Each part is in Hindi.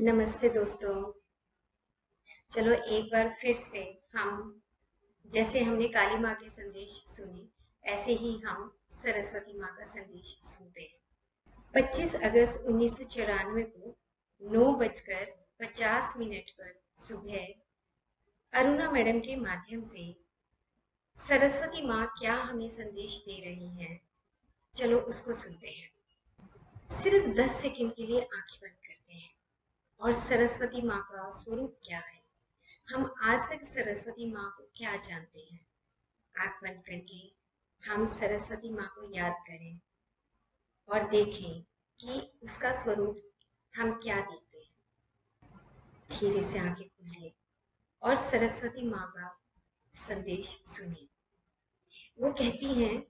नमस्ते दोस्तों। चलो एक बार फिर से हम जैसे हमने काली माँ के संदेश सुने ऐसे ही हम सरस्वती माँ का संदेश सुनते हैं। 25 अगस्त 1994 को 9:50 पर सुबह अरुणा मैडम के माध्यम से सरस्वती माँ क्या हमें संदेश दे रही हैं, चलो उसको सुनते हैं। सिर्फ 10 सेकंड के लिए आंखें बंद करते हैं और सरस्वती माँ का स्वरूप क्या है, हम आज तक सरस्वती माँ को क्या जानते हैं, आंख बंद करके हम सरस्वती माँ को याद करें और देखें कि उसका स्वरूप हम क्या देखते हैं। धीरे से आंखें खोलिए और सरस्वती माँ का संदेश सुनिए। वो कहती हैं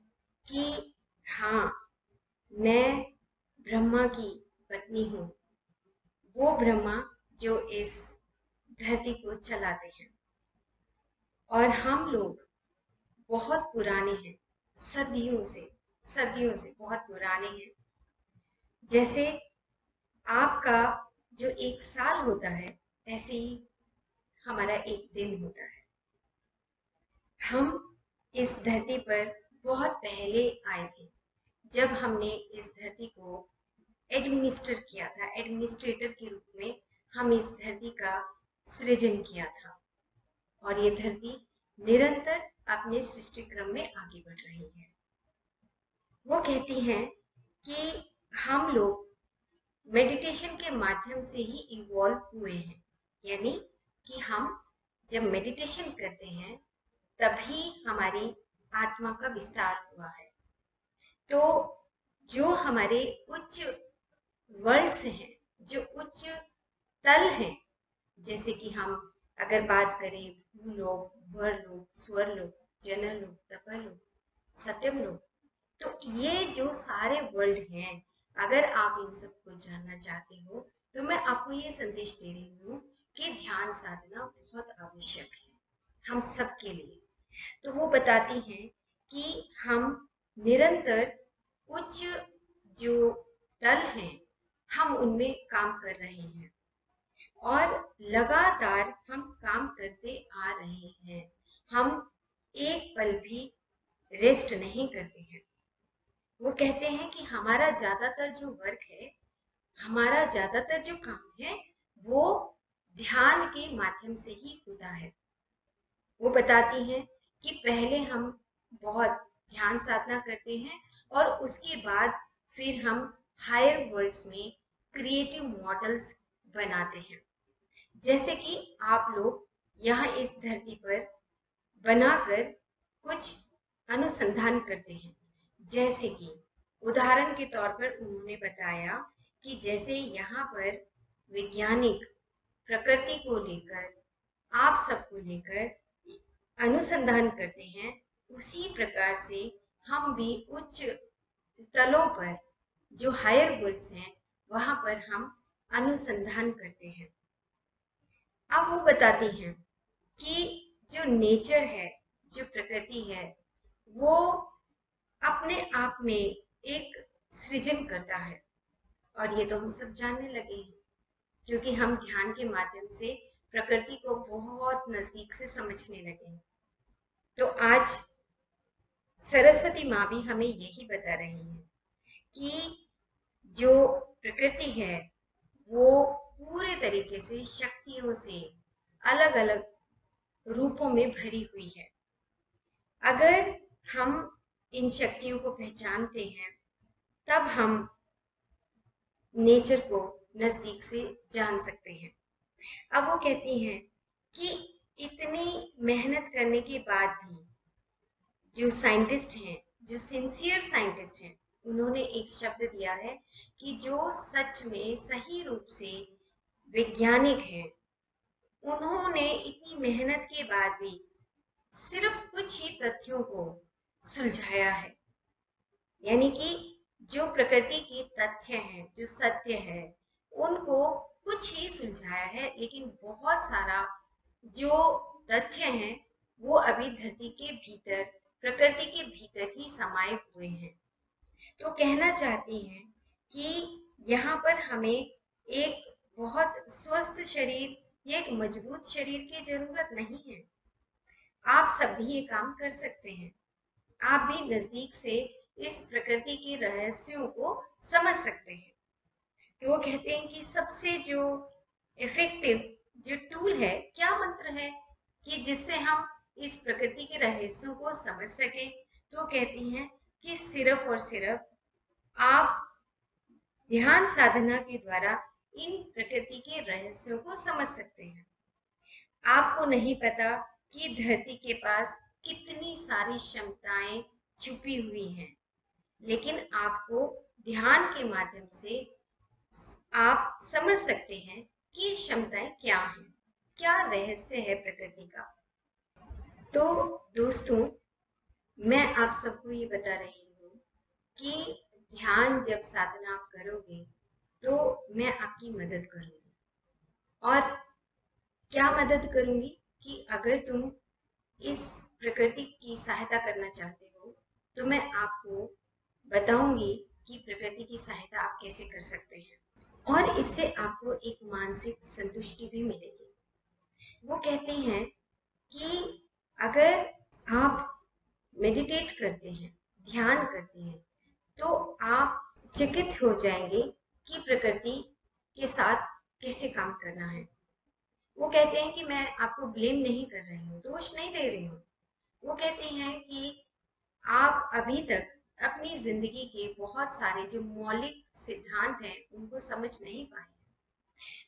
कि हाँ, मैं ब्रह्मा की पत्नी हूँ, वो ब्रह्मा जो इस धरती को चलाते हैं, और हम लोग बहुत पुराने हैं, सदियों से बहुत पुराने हैं। जैसे आपका जो एक साल होता है ऐसे ही हमारा एक दिन होता है। हम इस धरती पर बहुत पहले आए थे, जब हमने इस धरती को एडमिनिस्ट्रेटर के रूप में हम इस धरती का सृजन किया था, और ये धरती निरंतर अपने सृष्टि क्रम में आगे बढ़ रही है। वो कहती हैं कि हम लोग मेडिटेशन के माध्यम से ही इवॉल्व हुए हैं, यानी कि हम जब मेडिटेशन करते हैं तभी हमारी आत्मा का विस्तार हुआ है। तो जो हमारे उच्च वर्ड्स हैं, जो उच्च तल हैं, जैसे कि हम अगर बात करें भूलोक, भरलोक, स्वरलोक, जनलोक, तपलोक, सत्यमलोक, तो ये जो सारे वर्ल्ड हैं, अगर आप इन सबको जानना चाहते हो तो मैं आपको ये संदेश दे रही हूँ कि ध्यान साधना बहुत आवश्यक है हम सब के लिए। तो वो बताती हैं कि हम निरंतर उच्च जो तल हैं हम उनमें काम कर रहे हैं, और लगातार हम काम करते आ रहे हैं। हम एक पल भी रेस्ट नहीं करते हैं। वो कहते हैं कि हमारा ज्यादातर जो वर्क है, हमारा ज्यादातर जो काम है, वो ध्यान के माध्यम से ही होता है। वो बताती हैं कि पहले हम बहुत ध्यान साधना करते हैं और उसके बाद फिर हम हायर वर्ल्ड्स में क्रिएटिव मॉडल्स बनाते हैं। जैसे कि आप लोग यहाँ इस धरती पर बनाकर कुछ अनुसंधान करते हैं। जैसे कि उदाहरण के तौर पर उन्होंने बताया कि जैसे यहाँ पर वैज्ञानिक प्रकृति को लेकर, आप सबको लेकर अनुसंधान करते हैं, उसी प्रकार से हम भी उच्च तलों पर जो हायर वर्ल्ड्स हैं वहां पर हम अनुसंधान करते हैं। अब वो बताती हैं कि जो नेचर है, जो प्रकृति है, वो अपने आप में एक सृजन करता है, और ये तो हम सब जानने लगे हैं क्योंकि हम ध्यान के माध्यम से प्रकृति को बहुत नजदीक से समझने लगे हैं। तो आज सरस्वती माँ भी हमें यही बता रही है कि जो प्रकृति है वो पूरे तरीके से शक्तियों से अलग अलग रूपों में भरी हुई है। अगर हम इन शक्तियों को पहचानते हैं तब हम नेचर को नजदीक से जान सकते हैं। अब वो कहती हैं कि इतनी मेहनत करने के बाद भी जो साइंटिस्ट हैं, जो सिंसियर साइंटिस्ट हैं, उन्होंने एक शब्द दिया है कि जो सच में सही रूप से वैज्ञानिक हैं, उन्होंने इतनी मेहनत के बाद भी सिर्फ कुछ ही तथ्यों को सुलझाया है। यानी कि जो प्रकृति के तथ्य हैं, जो सत्य है, उनको कुछ ही सुलझाया है, लेकिन बहुत सारा जो तथ्य हैं वो अभी धरती के भीतर, प्रकृति के भीतर ही समाये हुए हैं। तो कहना चाहती हैं कि यहाँ पर हमें एक बहुत स्वस्थ शरीर या एक मजबूत शरीर की जरूरत नहीं है। आप सब भी ये काम कर सकते हैं। आप भी नजदीक से इस प्रकृति के रहस्यों को समझ सकते हैं। तो वो कहते हैं कि सबसे जो इफेक्टिव जो टूल है, क्या मंत्र है कि जिससे हम इस प्रकृति के रहस्यों को समझ सकें। तो कहती हैं कि सिर्फ और सिर्फ आप ध्यान साधना के द्वारा इन प्रकृति के रहस्यों को समझ सकते हैं। आपको नहीं पता कि धरती के पास कितनी सारी क्षमताएं छुपी हुई हैं, लेकिन आपको ध्यान के माध्यम से आप समझ सकते हैं कि ये क्षमताएं क्या हैं, क्या रहस्य है प्रकृति का। तो दोस्तों, मैं आप सबको ये बता रही हूँ कि ध्यान जब साधना आप करोगे तो मैं आपकी मदद करूंगी। और क्या मदद करूंगी कि अगर तुम इस प्रकृति की सहायता करना चाहते हो तो मैं आपको बताऊंगी कि प्रकृति की सहायता आप कैसे कर सकते हैं, और इससे आपको एक मानसिक संतुष्टि भी मिलेगी। वो कहते हैं कि अगर आप मेडिटेट करते हैं, ध्यान करते हैं, तो आप चकित हो जाएंगे कि प्रकृति के साथ कैसे काम करना है। वो कहते हैं कि मैं आपको ब्लेम नहीं कर रही हूँ, दोष नहीं दे रही हूँ। वो कहते हैं कि आप अभी तक अपनी जिंदगी के बहुत सारे जो मौलिक सिद्धांत हैं उनको समझ नहीं पाए।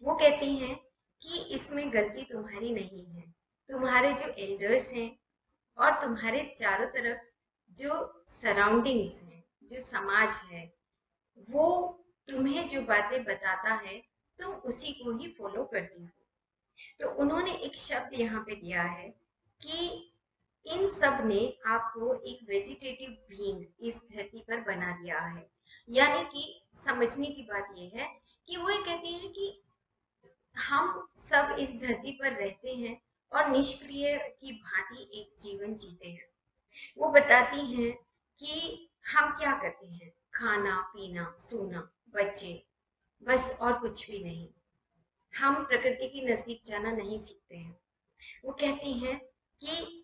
वो कहते हैं कि इसमें गलती तुम्हारी नहीं है, तुम्हारे जो एल्डर्स हैं और तुम्हारे चारों तरफ जो सराउंडिंग्स हैं, जो समाज है, वो तुम्हें जो बातें बताता है तुम उसी को ही फॉलो करती हो। तो उन्होंने एक शब्द यहाँ पे दिया है कि इन सब ने आपको एक वेजिटेटिव बीइंग इस धरती पर बना दिया है। यानी कि समझने की बात यह है कि वो ये कहती हैं कि हम सब इस धरती पर रहते हैं और निष्क्रिय की भांति एक जीवन जीते हैं। वो बताती हैं कि हम क्या करते हैं, खाना पीना सोना बच्चे, बस और कुछ भी नहीं। हम प्रकृति के नजदीक जाना नहीं सीखते हैं। वो कहती हैं कि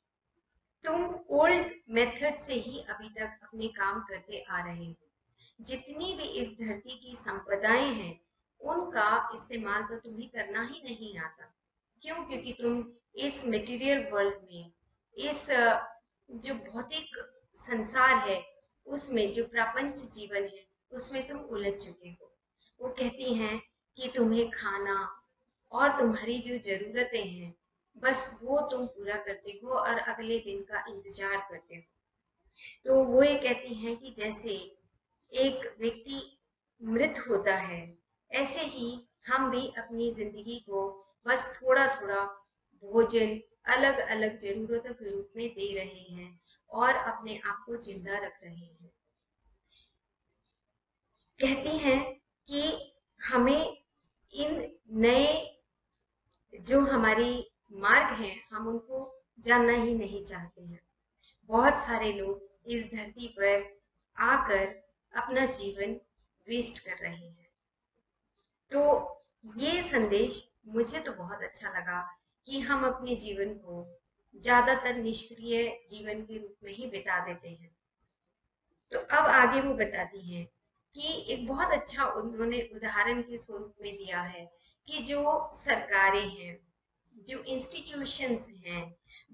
तुम ओल्ड मेथड से ही अभी तक अपने काम करते आ रहे हो। जितनी भी इस धरती की संपदाएं हैं उनका इस्तेमाल तो तुम्हें करना ही नहीं आता। क्यों? क्योंकि तुम इस मटेरियल वर्ल्ड में, इस जो भौतिक संसार है उसमें, जो प्रापंच जीवन है उसमें तुम उलझ चुके हो। वो कहती हैं कि तुम्हें खाना और तुम्हारी जो जरूरतें हैं बस वो तुम पूरा करते हो और अगले दिन का इंतजार करते हो। तो वो ये कहती हैं कि जैसे एक व्यक्ति मृत होता है, ऐसे ही हम भी अपनी जिंदगी को बस थोड़ा थोड़ा भोजन अलग अलग जरूरतों के रूप में दे रहे हैं और अपने आप को जिंदा रख रहे हैं। कहती हैं कि हमें इन नए जो हमारी मार्ग हैं हम उनको जानना ही नहीं चाहते हैं। बहुत सारे लोग इस धरती पर आकर अपना जीवन वेस्ट कर रहे हैं। तो ये संदेश मुझे तो बहुत अच्छा लगा कि हम अपने जीवन को ज्यादातर निष्क्रिय जीवन के रूप में ही बिता देते हैं। तो अब आगे वो बताती हैं कि एक बहुत अच्छा उन्होंने उदाहरण के स्वरूप में दिया है कि जो सरकारें हैं, जो इंस्टीट्यूशंस हैं,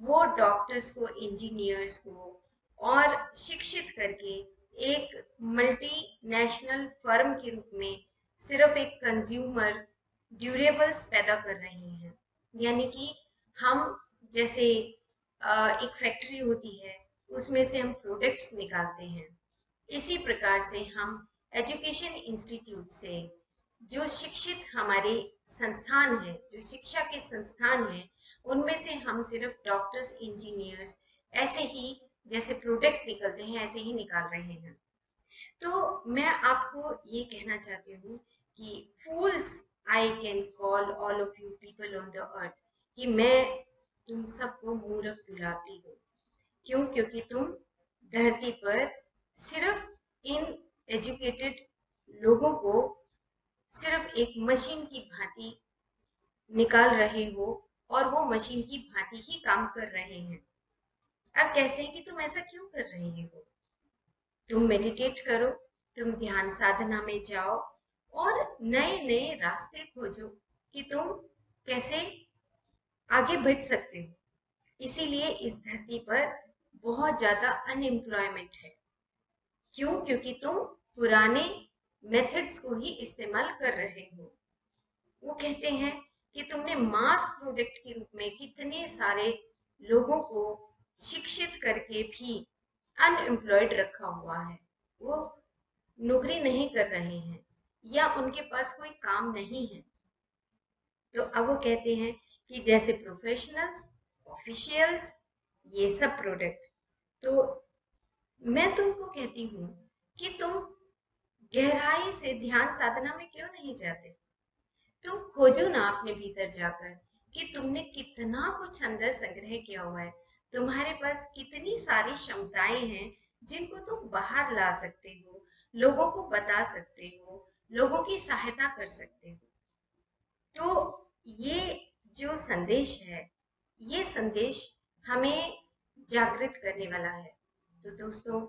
वो डॉक्टर्स को, इंजीनियर्स को और शिक्षित करके एक मल्टीनेशनल फर्म के रूप में सिर्फ एक कंज्यूमर ड्यूरेबल्स पैदा कर रही हैं। यानी कि हम जैसे एक फैक्ट्री होती है उसमें से हम प्रोडक्ट्स निकालते हैं, इसी प्रकार से हम एजुकेशन इंस्टीट्यूट से जो शिक्षित हमारे संस्थान है, जो शिक्षा के संस्थान हैं, उनमें से हम सिर्फ डॉक्टर्स, इंजीनियर्स ऐसे ही जैसे प्रोडक्ट निकलते हैं ऐसे ही निकाल रहे हैं। तो मैं आपको ये कहना चाहती हूँ कि fools I can call all of you people on the earth, कि मैं तुम सबको मूर्ख बुलाती हूँ। क्यों? क्योंकि तुम धरती पर सिर्फ इन एजुकेटेड लोगों को सिर्फ एक मशीन की भांति निकाल रहे हो और वो मशीन की भांति ही काम कर रहे हैं। अब कहते हैं कि तुम ऐसा क्यों कर रहे हो? तुम मेडिटेट करो, तुम ध्यान साधना में जाओ और नए नए रास्ते खोजो कि तुम कैसे आगे बढ़ सकते हो। इसीलिए इस धरती पर बहुत ज्यादा अनएम्प्लॉयमेंट है। क्यों? क्योंकि तुम पुराने मेथड्स को ही इस्तेमाल कर रहे हो। वो कहते हैं कि तुमने मास प्रोडक्ट के रूप में कितने सारे लोगों को शिक्षित करके भी अनएम्प्लॉयड रखा हुआ है। वो नौकरी नहीं कर रहे हैं या उनके पास कोई काम नहीं है। तो अब वो कहते हैं कि जैसे प्रोफेशनल्स, ऑफिशियल्स, ये सब प्रोडक्ट, तो मैं तुमको कहती हूँ कि तुम गहराई से ध्यान साधना में क्यों नहीं जाते? तुम खोजो ना अपने भीतर जाकर कि तुमने कितना कुछ अंदर संग्रह किया हुआ है। तुम्हारे पास कितनी सारी क्षमताएं हैं जिनको तुम बाहर ला सकते हो, लोगों को बता सकते हो, लोगों की सहायता कर सकते हो। तो ये जो संदेश है, ये संदेश हमें जागृत करने वाला है। तो दोस्तों,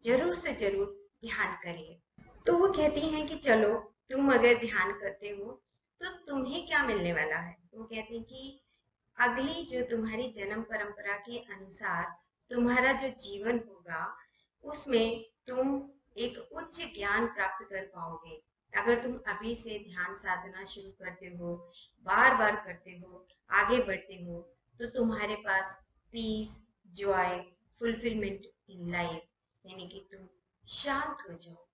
जरूर से जरूर ध्यान करिए। तो वो कहती हैं कि चलो, तुम अगर ध्यान करते हो तो तुम्हें क्या मिलने वाला है? वो कहती हैं कि अगली जो तुम्हारी जन्म परंपरा के अनुसार तुम्हारा जो जीवन होगा, उसमें तुम एक उच्च ज्ञान प्राप्त कर पाओगे। अगर तुम अभी से ध्यान साधना शुरू करते हो, बार बार करते हो, आगे बढ़ते हो, तो तुम्हारे पास peace, joy, fulfilment in life, यानी कि तुम शांत हो जाओगे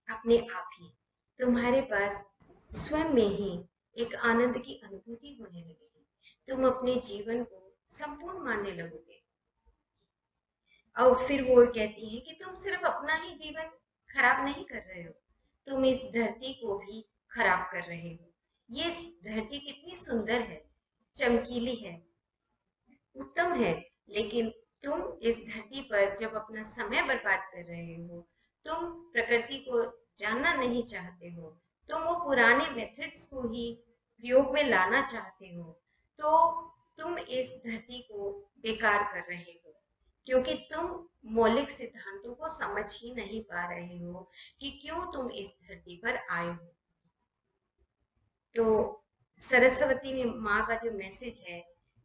अपने आप ही। तुम्हारे पास स्वयं में ही एक आनंद की अनुभूति होने लगेगी। तुम अपने जीवन को संपूर्ण मानने लगोगे। और फिर वो कहती है कि तुम सिर्फ अपना ही जीवन खराब नहीं कर रहे हो, तुम इस धरती को भी खराब कर रहे हो। ये धरती कितनी सुंदर है, चमकीली है, उत्तम है, लेकिन तुम इस धरती पर जब अपना समय बर्बाद कर रहे हो, तुम प्रकृति को जानना नहीं चाहते हो, तुम वो पुराने मेथड्स को ही प्रयोग में लाना चाहते हो, तो तुम इस धरती को बेकार कर रहे हो। क्योंकि तुम मौलिक सिद्धांतों को समझ ही नहीं पा रहे हो कि क्यों तुम इस धरती पर आए हो। तो सरस्वती माँ का जो मैसेज है,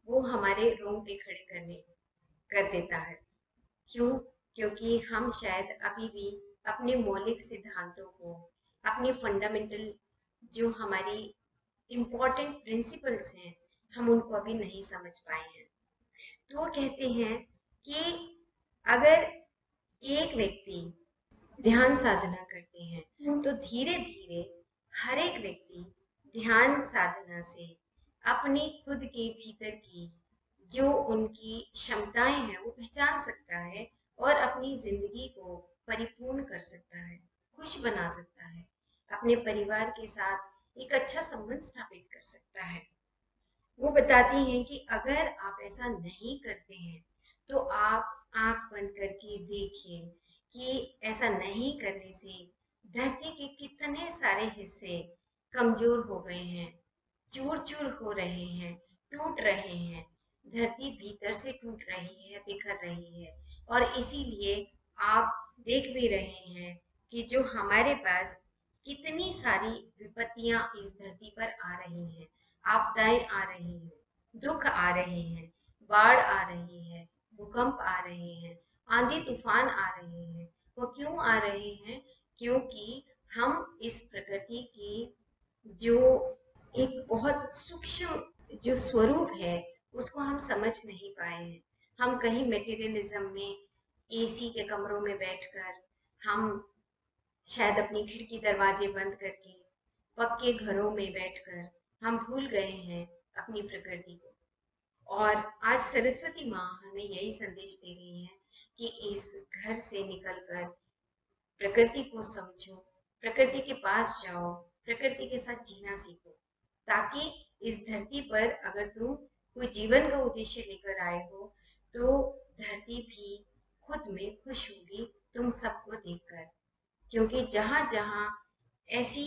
वो हमारे रोंगटे खड़े करने कर देता है। क्यों? क्योंकि हम शायद अभी भी अपने मौलिक सिद्धांतों को, अपने फंडामेंटल जो हमारी इम्पोर्टेंट प्रिंसिपल्स हैं, हम उनको अभी नहीं समझ पाए हैं। तो वो कहते हैं कि अगर एक व्यक्ति ध्यान साधना करते हैं तो धीरे धीरे हर एक व्यक्ति ध्यान साधना से अपनी खुद के भीतर की जो उनकी क्षमताएं हैं वो पहचान सकता है और अपनी जिंदगी को परिपूर्ण कर सकता है, खुश बना सकता है, अपने परिवार के साथ एक अच्छा संबंध स्थापित कर सकता है। वो बताती हैं कि अगर आप ऐसा नहीं करते हैं तो आप आंख बंद करके देखिए कि ऐसा नहीं करने से धरती के कितने सारे हिस्से कमजोर हो गए हैं, चूर चूर हो रहे हैं, टूट रहे हैं। धरती भीतर से टूट रही है, बिखर रही है। और इसीलिए आप देख भी रहे हैं कि जो हमारे पास कितनी सारी विपत्तियां इस धरती पर आ रही हैं, आपदाएं आ रही हैं, दुख आ रहे हैं, बाढ़ आ रही है, भूकंप आ रहे हैं, आंधी तूफान आ रहे हैं। वो क्यों आ रहे हैं? क्योंकि हम इस प्रकृति की जो एक बहुत सूक्ष्म जो स्वरूप है, उसको हम समझ नहीं पाए हैं। हम कहीं मटेरियलिज्म में एसी के कमरों में बैठकर, हम शायद अपनी खिड़की दरवाजे बंद करके, पक्के घरों में बैठकर हम भूल गए हैं अपनी प्रकृति को। और आज सरस्वती माँ हमें यही संदेश दे रही है कि इस घर से निकलकर प्रकृति को समझो, प्रकृति के पास जाओ, प्रकृति के साथ जीना सीखो, ताकि इस धरती पर अगर तुम कोई जीवन का उद्देश्य लेकर आए हो तो धरती भी खुद में खुश होगी तुम सबको देखकर। क्योंकि जहां जहां ऐसी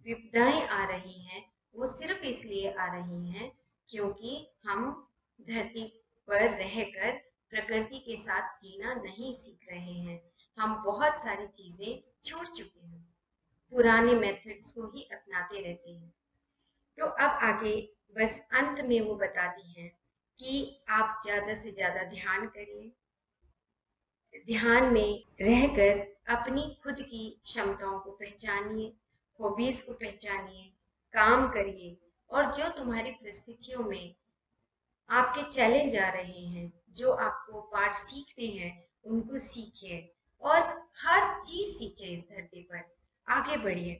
विपदाएं आ रही हैं वो सिर्फ इसलिए आ रही हैं क्योंकि हम धरती पर रहकर प्रकृति के साथ जीना नहीं सीख रहे हैं। हम बहुत सारी चीजें छोड़ चुके हैं, पुराने मेथड्स को ही अपनाते रहते हैं। तो अब आगे बस अंत में वो बताती हैं कि आप ज्यादा से ज्यादा ध्यान करिए, ध्यान में रहकर अपनी खुद की क्षमताओं को पहचानिए, हॉबीज को पहचानिए, काम करिए और जो तुम्हारी परिस्थितियों में आपके चैलेंज आ रहे हैं, जो आपको पाठ सीखते हैं, उनको सीखिए और हर चीज सीखिए। इस धरती पर आगे बढ़िए।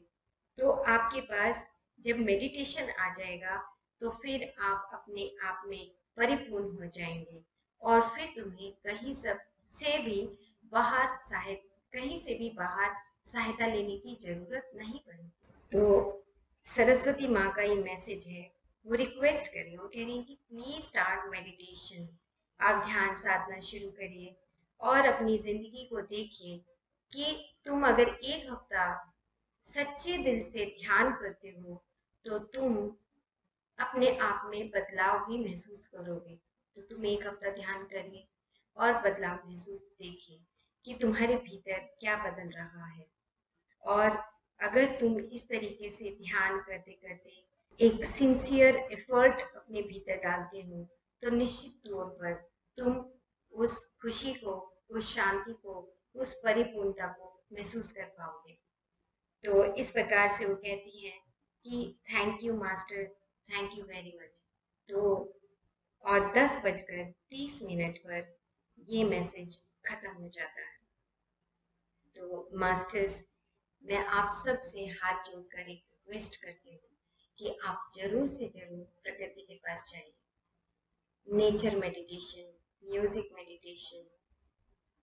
तो आपके पास जब मेडिटेशन आ जाएगा तो फिर आप अपने आप में परिपूर्ण हो जाएंगे और फिर तुम्हें कहीं से भी बाहर सहायता लेने की जरूरत नहीं पड़ेगी। तो सरस्वती माँ का ये मैसेज है, वो रिक्वेस्ट करिए, वो कह रही है कि प्लीज स्टार्ट मेडिटेशन। आप ध्यान साधना शुरू करिए और अपनी जिंदगी को देखिए कि तुम अगर एक हफ्ता सच्चे दिल से ध्यान करते हो तो तुम अपने आप में बदलाव भी महसूस करोगे। तो तुम एक हफ्ता ध्यान करिए और बदलाव महसूस देखिए कि तुम्हारे भीतर क्या बदल रहा है। और अगर तुम इस तरीके से ध्यान करते करते एक सिंसियर एफर्ट अपने भीतर डालते हो तो निश्चित तौर पर तुम उस खुशी को, उस शांति को, उस परिपूर्णता को महसूस कर पाओगे। तो इस प्रकार से वो कहती हैं कि thank you master, thank you very much. तो और 10:30 पर ये मैसेज खत्म हो जाता है। तो मास्टर्स, मैं आप सब से हाथ जोड़कर एक रिक्वेस्ट करती हूँ कि आप जरूर से जरूर प्रकृति के पास जाइए। Nature meditation, music meditation,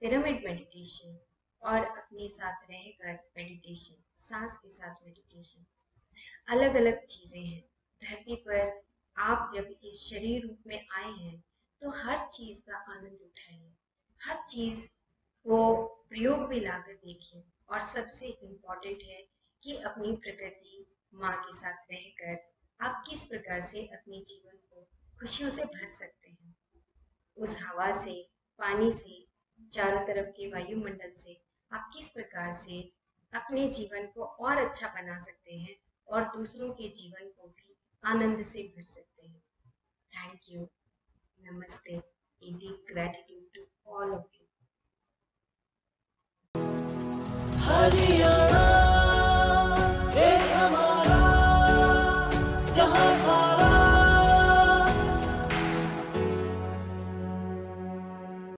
pyramid meditation और अपने साथ रहकर मेडिटेशन, सांस के साथ मेडिटेशन, अलग अलग चीजें हैं। धरती पर आप जब इस शरीर रूप में आए हैं तो हर चीज का आनंद उठाइए, हर चीज को प्रयोग में लाकर देखिए और सबसे इम्पोर्टेंट है कि अपनी प्रकृति माँ के साथ रहकर आप किस प्रकार से अपने जीवन को खुशियों से भर सकते हैं। उस हवा से, पानी से, चारों तरफ के वायुमंडल से आप किस प्रकार से अपने जीवन को और अच्छा बना सकते हैं और दूसरों के जीवन को भी आनंद से भर सकते हैं। थैंक यू, नमस्ते, deep gratitude to all of you.